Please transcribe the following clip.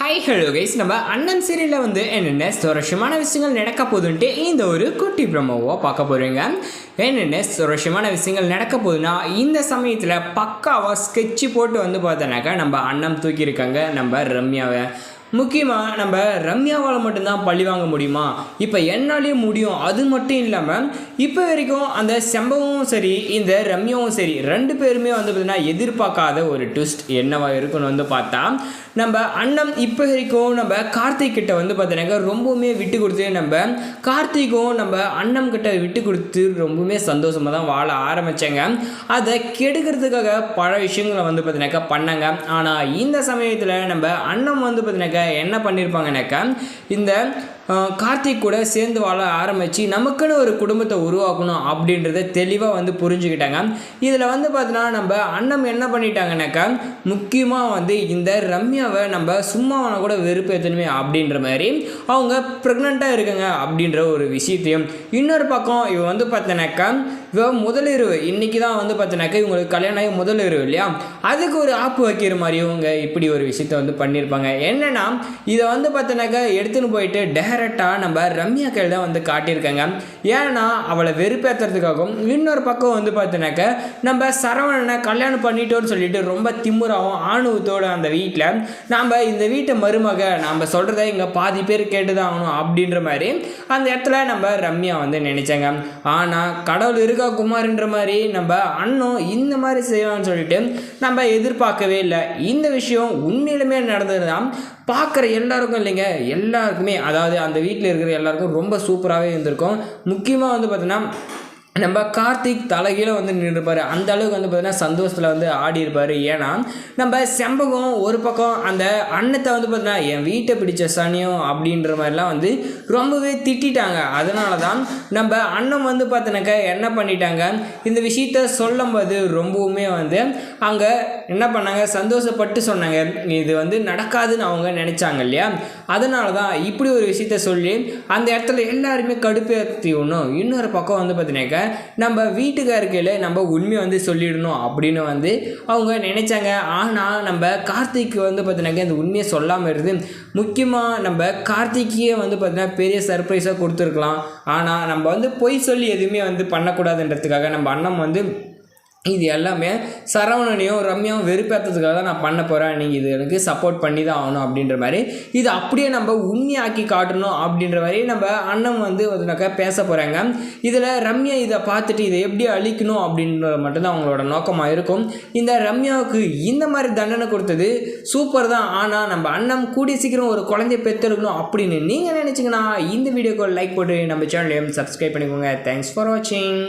Hi hello guys, நம்ம அண்ணன் சீரியலில் வந்து என்னென்ன சுவாரஸ்யமான விஷயங்கள் நடக்க போகுதுன்ட்டு இந்த ஒரு குட்டி ப்ரோமோவாக பார்க்க போகிறீங்க. என்னென்ன சுவாரஸ்யமான விஷயங்கள் நடக்க போகுதுன்னா, இந்த சமயத்தில் பக்காவாக ஸ்கெட்சு போட்டு வந்து பார்த்தோன்னாக்கா நம்ம அண்ணன் தூக்கியிருக்காங்க நம்ம ரம்யாவை. முக்கியமாக நம்ம ரம்யாவால் மட்டும்தான் பழி வாங்க முடியுமா? இப்போ என்னாலேயும் முடியும். அது மட்டும் இல்லாமல் இப்போ வரைக்கும் அந்த செம்பவும் சரி இந்த ரம்யாவும் சரி ரெண்டு பேருமே வந்து பார்த்திங்கன்னா எதிர்பார்க்காத ஒரு ட்விஸ்ட் என்னவாக இருக்குன்னு வந்து பார்த்தா, நம்ம அண்ணன் இப்போ வரைக்கும் நம்ம கார்த்திக் கிட்ட வந்து பார்த்தீங்கன்னாக்கா ரொம்பவுமே விட்டு கொடுத்து நம்ம கார்த்திக்கும் நம்ம அண்ணன் கிட்ட விட்டு கொடுத்து ரொம்பவுமே சந்தோஷமாக தான் வாழ ஆரம்பித்தாங்க. அதை கெடுக்கிறதுக்காக பல விஷயங்களை வந்து பார்த்தீங்கன்னாக்கா பண்ணாங்க. ஆனால் இந்த சமயத்தில் நம்ம அண்ணன் வந்து பார்த்தீங்கன்னாக்கா என்ன பண்ணியிருப்பாங்கனாக்கா, இந்த கார்த்திக் கூட சேர்ந்து வாழ ஆரம்பித்து நமக்குன்னு ஒரு குடும்பத்தை உருவாக்கணும் அப்படின்றத தெளிவாக வந்து புரிஞ்சுக்கிட்டாங்க. இதில் வந்து பார்த்தீங்கன்னா நம்ம அண்ணன் என்ன பண்ணிட்டாங்கனாக்கா, முக்கியமாக வந்து இந்த ரம்யாவை நம்ம சும்மாவான கூட வெறுப்பேற்றணுமே அப்படின்ற மாதிரி அவங்க ப்ரெக்னெண்ட்டாக இருக்குங்க அப்படின்ற ஒரு விஷயத்தையும், இன்னொரு பக்கம் இவன் வந்து பார்த்தனாக்கா இவன் முதலிரவு இன்றைக்கி தான் வந்து பார்த்தனாக்கா இவங்களுக்கு கல்யாணம் ஆகி முதலிரவு இல்லையா, அதுக்கு ஒரு ஆப்பு வைக்கிற மாதிரி இவங்க இப்படி ஒரு விஷயத்தை வந்து பண்ணியிருப்பாங்க. என்னென்னா இதை வந்து பார்த்தனாக்கா எடுத்துன்னு போயிட்டு டேரெக்டாக நம்ம ரம்யா கையில் தான் வந்து காட்டியிருக்காங்க. ஏன்னா அவளை வெறுப்பேற்றுறதுக்காகவும், இன்னொரு பக்கம் வந்து பார்த்தனாக்கா நம்ம சரவணனை கல்யாணம் பண்ணிட்டோன்னு சொல்லிட்டு ரொம்ப திமுறாகவும் ஆணவத்தோடு அந்த வீட்டில் நம்ம இந்த வீட்டை மருமக நம்ம சொல்கிறத இங்கே பாதி பேர் கேட்டு தான் ஆகணும் அப்படின்ற மாதிரி அந்த இடத்துல நம்ம ரம்யா வந்து நினைச்சாங்க. ஆனால் கடவுள் இருக்கா குமார்ன்ற மாதிரி நம்ம அண்ணன் இந்த மாதிரி செய்வான்னு சொல்லிட்டு நம்ம எதிர்பார்க்கவே இல்லை. இந்த விஷயம் உண்மையிலுமே நடந்தது தான். பார்க்குற எல்லாருக்கும் இல்லைங்க, எல்லாருக்குமே, அதாவது அந்த வீட்டில் இருக்கிற எல்லாருக்கும் ரொம்ப சூப்பராகவே இருந்திருக்கும். முக்கியமாக வந்து பார்த்தீங்கன்னா நம்ம கார்த்திக் தலைகீழ வந்து நின்றுப்பார். அந்த அளவுக்கு வந்து பார்த்தீங்கன்னா சந்தோஷத்தில் வந்து ஆடி இருப்பார். ஏன்னா நம்ம செம்பகம் ஒரு பக்கம் அந்த அன்னத்தை வந்து பார்த்தீங்கன்னா என் வீட்டை பிடிச்ச சனியம் அப்படின்ற மாதிரிலாம் வந்து ரொம்பவே திட்டாங்க. அதனால தான் நம்ம அண்ணன் வந்து பார்த்தீங்கன்னாக்கா என்ன பண்ணிட்டாங்க, இந்த விஷயத்த சொல்லும்போது ரொம்பவுமே வந்து அங்கே என்ன பண்ணாங்க, சந்தோஷப்பட்டு சொன்னாங்க. இது வந்து நடக்காதுன்னு அவங்க நினச்சாங்க இல்லையா, அதனால தான் இப்படி ஒரு விஷயத்த சொல்லி அந்த இடத்துல எல்லாருமே கடுப்பேற்றி ஒன்றும். இன்னொரு பக்கம் வந்து பார்த்தீங்கன்னாக்கா நம்ம வீட்டுக்காருக்கையில் நம்ம உண்மையை வந்து சொல்லிடணும் அப்படின்னு வந்து அவங்க நினைச்சாங்க. ஆனால் நம்ம கார்த்திக் வந்து பார்த்தீங்கன்னாக்கா இந்த உண்மையை சொல்லாமல் இருந்து முக்கியமாக நம்ம கார்த்திக்கையே வந்து பார்த்தீங்கன்னா பெரிய சர்ப்ரைஸாக கொடுத்துருக்கலாம். ஆனால் நம்ம வந்து பொய் சொல்லி எதுவுமே வந்து பண்ணக்கூடாதுன்றதுக்காக நம்ம அண்ணன் வந்து இது எல்லாமே சரவணனையும் ரம்யாவும் வெறுப்பேற்றதுக்காக தான் நான் பண்ண போகிறேன், நீங்கள் இது எனக்கு சப்போர்ட் பண்ணி தான் ஆகணும் அப்படின்ற மாதிரி இது அப்படியே நம்ம உண்மையாக்கி காட்டணும் அப்படின்ற மாதிரி நம்ம அண்ணன் வந்து அதுனாக்கா பேச போகிறாங்க. இதில் ரம்யா இதை பார்த்துட்டு இதை எப்படி அழிக்கணும் அப்படின்றது மட்டும்தான் அவங்களோட நோக்கமாக இருக்கும். இந்த ரம்யாவுக்கு இந்த மாதிரி தண்டனை கொடுத்தது சூப்பர் தான். ஆனால் நம்ம அண்ணன் கூடிய சீக்கிரம் ஒரு குழந்தைய பெற்றெடுக்கணும் அப்படின்னு நீங்கள் நினச்சிங்கன்னா இந்த வீடியோக்கு லைக் போட்டு நம்ம சேனலையும் சப்ஸ்கிரைப் பண்ணிக்கோங்க. தேங்க்ஸ் ஃபார் வாட்சிங்.